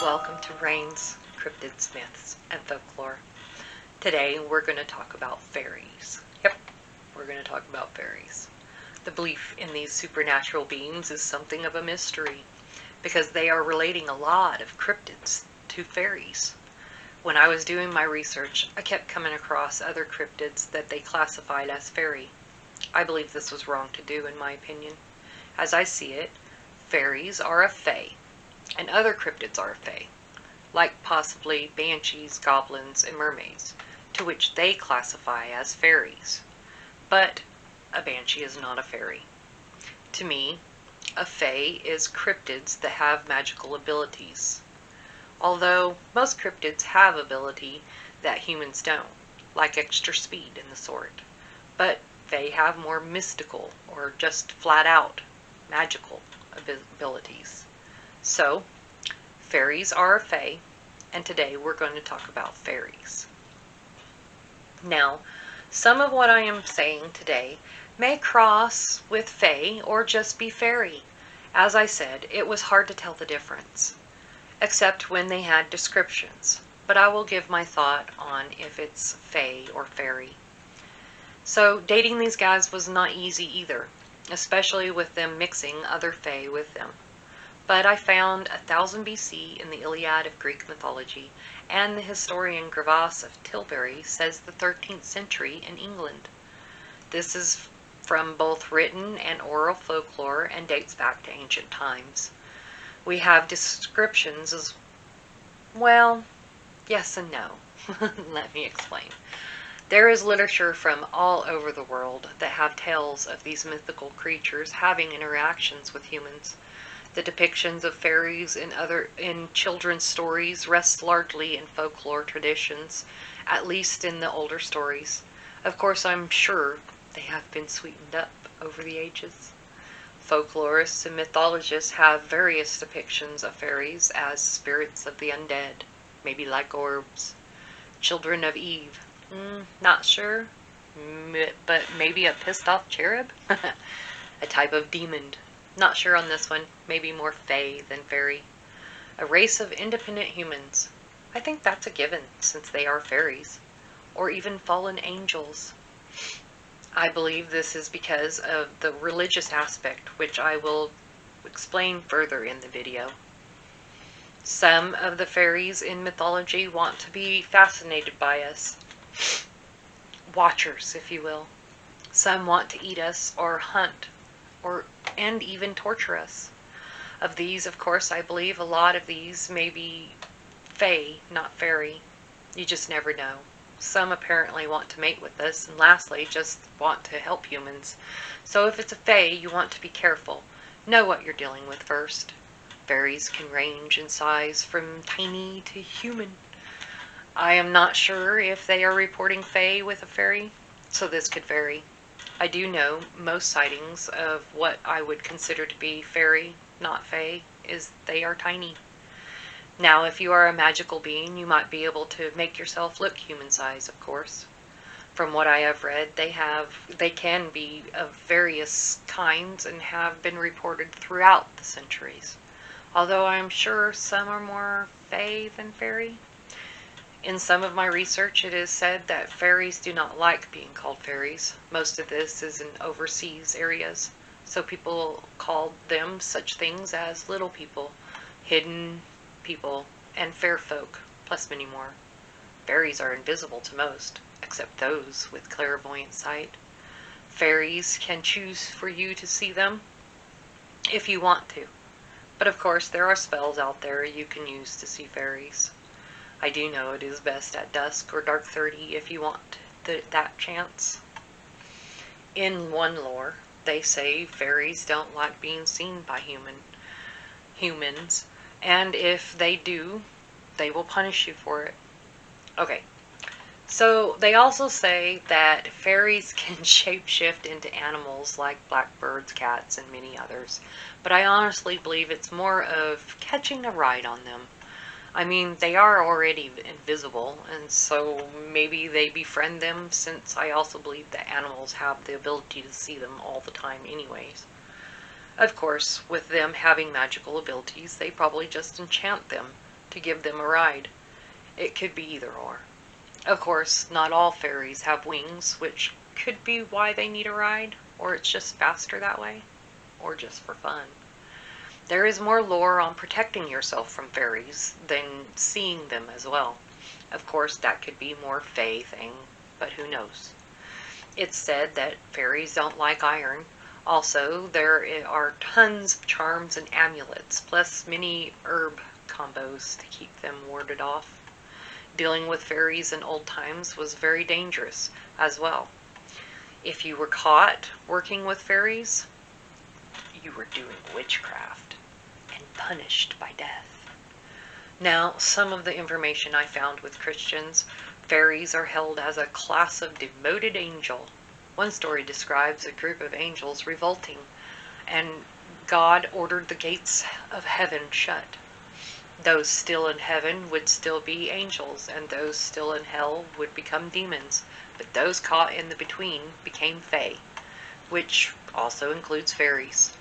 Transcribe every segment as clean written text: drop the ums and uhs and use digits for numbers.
Welcome to Rayn's Cryptids, Myths, and Folklore. Today we're going to talk about fairies. Yep, we're going to talk about fairies. The belief in these supernatural beings is something of a mystery because they are relating a lot of cryptids to fairies. When I was doing my research, I kept coming across other cryptids that they classified as fairy. I believe this was wrong to do in my opinion. As I see it, fairies are a fae, and other cryptids are a fae, like possibly banshees, goblins, and mermaids, to which they classify as fairies. But a banshee is not a fairy. To me, a fae is cryptids that have magical abilities. Although most cryptids have ability that humans don't, like extra speed and the sort. But fae have more mystical or just flat out magical abilities. So, fairies are a fae, and today we're going to talk about fairies. Now, some of what I am saying today may cross with fae or just be fairy. As I said, it was hard to tell the difference, except when they had descriptions, but I will give my thought on if it's fae or fairy. So, dating these guys was not easy either, especially with them mixing other fae with them. But I found 1000 BC in the Iliad of Greek mythology, and the historian Gervase of Tilbury says the 13th century in England. This is from both written and oral folklore and dates back to ancient times. We have descriptions as well, yes and no. Let me explain. There is literature from all over the world that have tales of these mythical creatures having interactions with humans. The depictions of fairies in children's stories rest largely in folklore traditions, at least in the older stories. Of course, I'm sure they have been sweetened up over the ages. Folklorists and mythologists have various depictions of fairies as spirits of the undead, maybe like orbs. Children of Eve, not sure, but maybe a pissed off cherub? A type of demon. Not sure on this one. Maybe more fae than fairy. A race of independent humans. I think that's a given, since they are fairies. Or even fallen angels. I believe this is because of the religious aspect, which I will explain further in the video. Some of the fairies in mythology want to be fascinated by us. Watchers, if you will. Some want to eat us or hunt and even torture us. Of these, of course, I believe a lot of these may be fae, not fairy. You just never know. Some apparently want to mate with us, and lastly, just want to help humans. So if it's a fae, you want to be careful. Know what you're dealing with first. Fairies can range in size from tiny to human. I am not sure if they are reporting fae with a fairy, so this could vary. I do know most sightings of what I would consider to be fairy, not fae, is they are tiny. Now, if you are a magical being, you might be able to make yourself look human size, of course. From what I have read, they can be of various kinds and have been reported throughout the centuries. Although I am sure some are more fae than fairy. In some of my research, it is said that fairies do not like being called fairies. Most of this is in overseas areas, so people call them such things as little people, hidden people, and fair folk, plus many more. Fairies are invisible to most, except those with clairvoyant sight. Fairies can choose for you to see them if you want to, but of course there are spells out there you can use to see fairies. I do know it is best at dusk or dark 30 if you want that chance. In one lore, they say fairies don't like being seen by humans, and if they do, they will punish you for it. Okay, so they also say that fairies can shapeshift into animals like blackbirds, cats, and many others, but I honestly believe it's more of catching a ride on them. I mean, they are already invisible, and so maybe they befriend them, since I also believe that animals have the ability to see them all the time anyways. Of course, with them having magical abilities, they probably just enchant them to give them a ride. It could be either or. Of course, not all fairies have wings, which could be why they need a ride, or it's just faster that way, or just for fun. There is more lore on protecting yourself from fairies than seeing them as well. Of course, that could be more fae thing, but who knows. It's said that fairies don't like iron. Also, there are tons of charms and amulets, plus many herb combos to keep them warded off. Dealing with fairies in old times was very dangerous as well. If you were caught working with fairies, you were doing witchcraft and punished by death. Now, some of the information I found with Christians, fairies are held as a class of demoted angel. One story describes a group of angels revolting, and God ordered the gates of heaven shut. Those still in heaven would still be angels, and those still in hell would become demons, but those caught in the between became fae, which also includes fairies.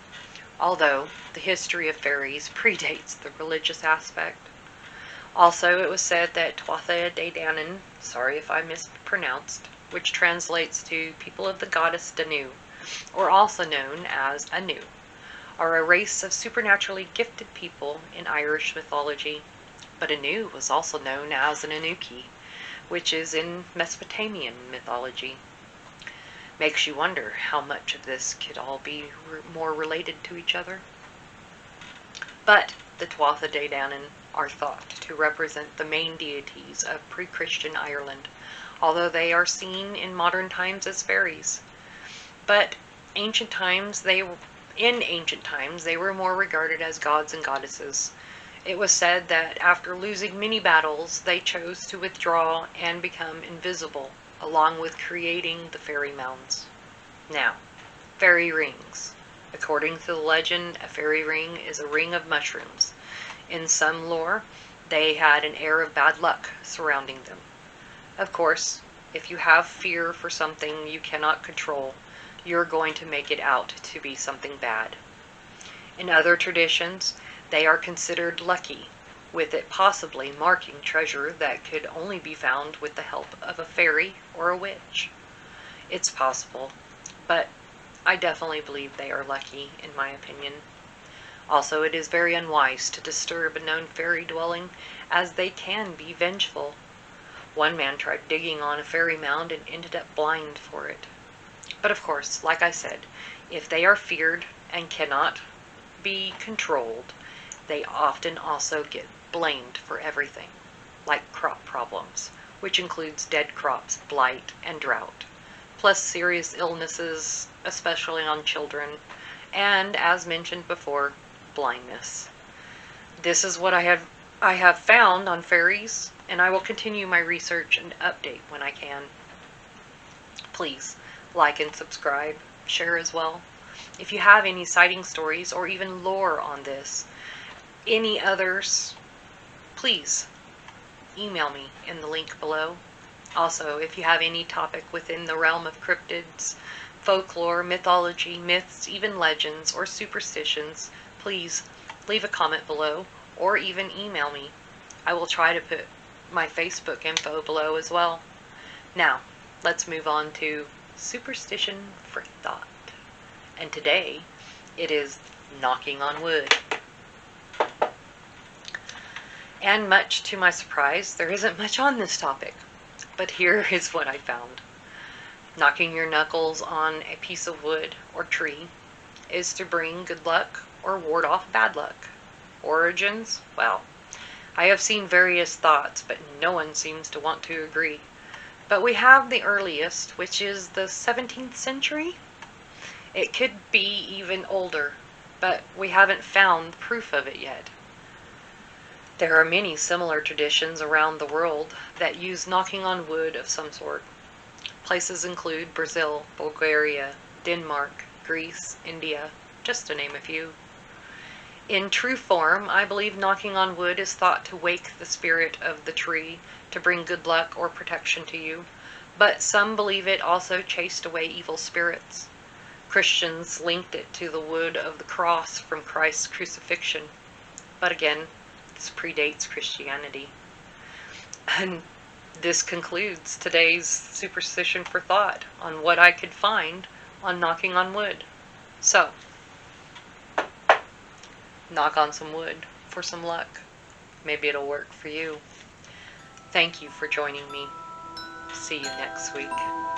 Although the history of fairies predates the religious aspect. Also, it was said that Tuatha De Danann, sorry if I mispronounced, which translates to people of the goddess Danu, or also known as Anu, are a race of supernaturally gifted people in Irish mythology. But Anu was also known as an Anuki, which is in Mesopotamian mythology. Makes you wonder how much of this could all be more related to each other. But the Tuatha De Danann are thought to represent the main deities of pre-Christian Ireland, although they are seen in modern times as fairies. But in ancient times they were more regarded as gods and goddesses. It was said that after losing many battles, they chose to withdraw and become invisible, along with creating the fairy mounds. Now, fairy rings. According to the legend, a fairy ring is a ring of mushrooms. In some lore, they had an air of bad luck surrounding them. Of course, if you have fear for something you cannot control, you're going to make it out to be something bad. In other traditions, they are considered lucky, with it possibly marking treasure that could only be found with the help of a fairy or a witch. It's possible, but I definitely believe they are lucky, in my opinion. Also, it is very unwise to disturb a known fairy dwelling, as they can be vengeful. One man tried digging on a fairy mound and ended up blind for it. But of course, like I said, if they are feared and cannot be controlled, they often also get blamed for everything, like crop problems, which includes dead crops, blight, and drought, plus serious illnesses, especially on children, and, as mentioned before, blindness. This is what I have found on fairies, and I will continue my research and update when I can. Please like and subscribe, share as well. If you have any sighting stories or even lore on this, any others, please email me in the link below. Also, if you have any topic within the realm of cryptids, folklore, mythology, myths, even legends, or superstitions, please leave a comment below or even email me. I will try to put my Facebook info below as well. Now, let's move on to Superstition for Thought. And today, it is knocking on wood. And much to my surprise, there isn't much on this topic. But here is what I found. Knocking your knuckles on a piece of wood or tree is to bring good luck or ward off bad luck. Origins? Well, I have seen various thoughts, but no one seems to want to agree. But we have the earliest, which is the 17th century. It could be even older, but we haven't found proof of it yet. There are many similar traditions around the world that use knocking on wood of some sort. Places include Brazil, Bulgaria, Denmark, Greece, India, just to name a few. In true form, I believe knocking on wood is thought to wake the spirit of the tree to bring good luck or protection to you, but some believe it also chased away evil spirits. Christians linked it to the wood of the cross from Christ's crucifixion, but again, This predates Christianity. And this concludes today's Superstition for Thought on what I could find on knocking on wood. So, knock on some wood for some luck. Maybe it'll work for you. Thank you for joining me. See you next week.